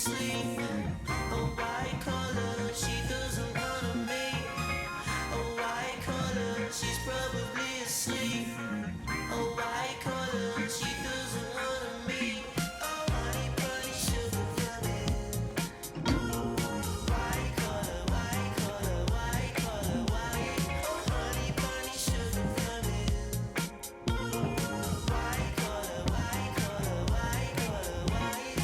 asleep. A white collar, she doesn't wanna meet. A white collar, she's probably asleep. A white collar, she doesn't wanna meet. Oh, honey bunny, sugar coming. White collar, white collar, white collar, white. Oh, honey bunny, sugar coming. White collar, white collar, white collar, white.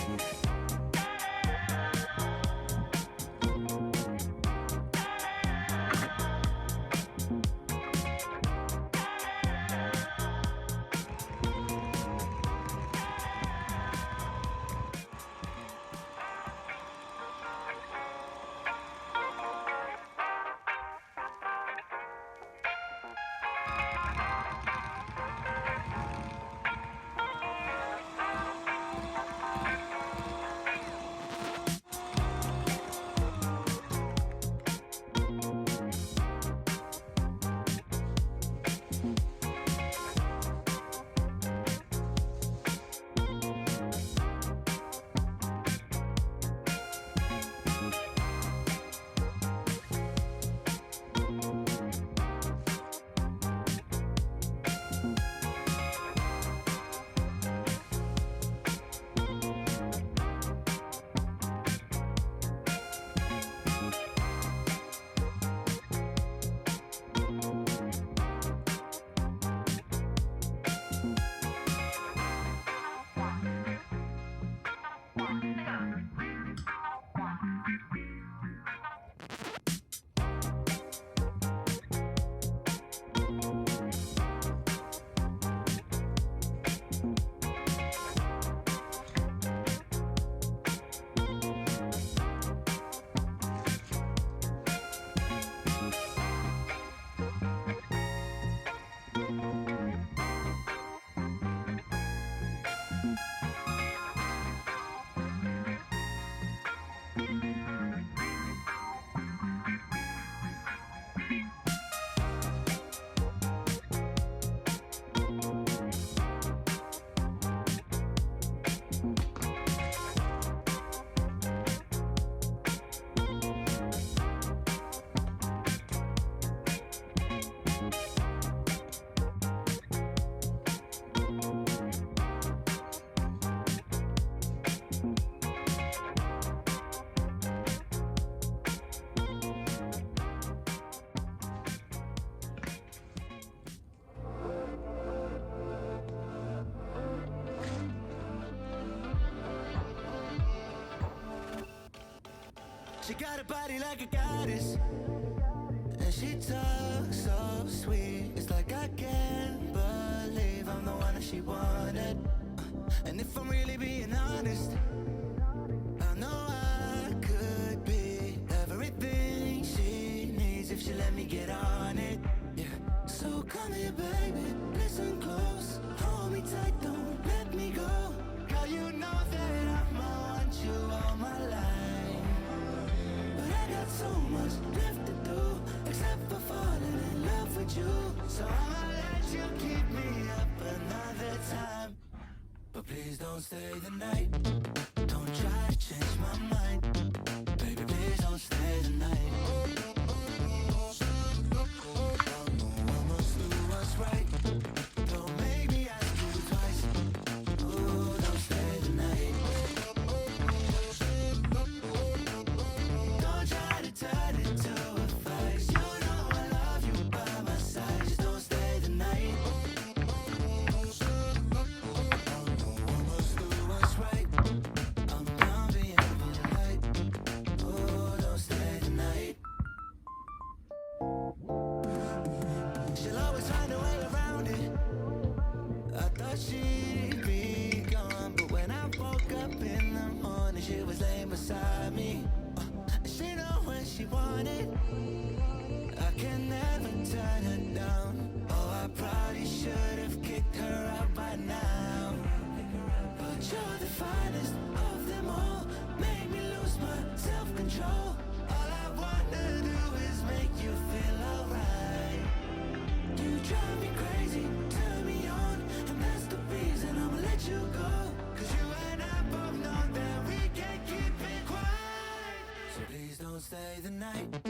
She got a body like a goddess, and she talks so sweet. It's like I can't believe I'm the one that she wanted. And if I'm really being honest, I know I could be everything she needs if she let me get on it. Yeah. So come here, baby, listen close, hold me tight, don't let me go. Girl, you know that I'ma want you all my life. But I got so much left to do, except for falling in love with you. So I'ma let you keep me up another time. But please don't stay the night. Don't try to change my mind. Baby, please don't stay the night. I must do what's right. Don't make me ask you twice. Oh, don't stay the night. Don't try to turn it to a fight. You know I love you by my side. Just don't stay the night. I must do what's right. I'm done being polite. Oh, don't stay the night. She'll always find a way around it. I thought she'd be gone, but when I woke up in the morning, she was laying beside me. She know when she wanted. I can never turn her down. Oh, I probably should have kicked her out by now. But you're the finest of them all. Made me lose my self-control. All I wanna do is make you feel alright. You drive me crazy, turn me on, and that's the reason I'ma let you go. 'Cause you and I both know that we can't keep it the night.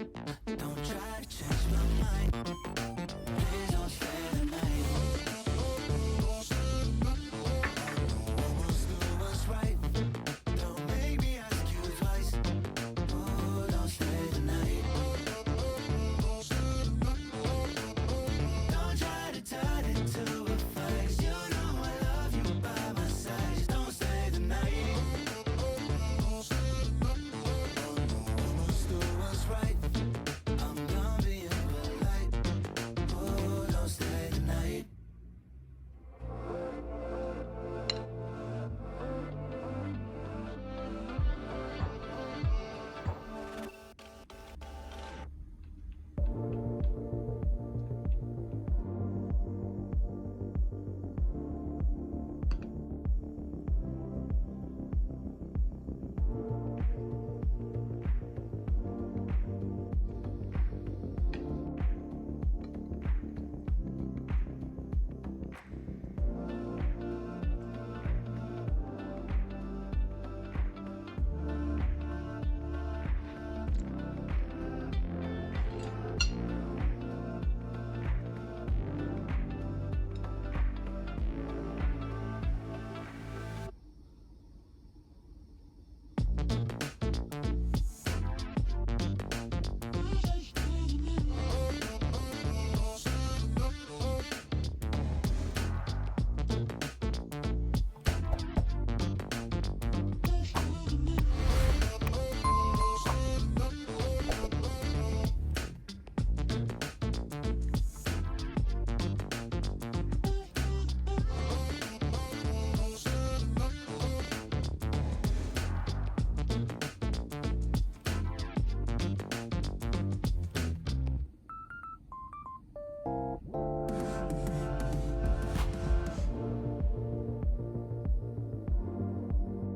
Don't try to change my mind. Please don't stay.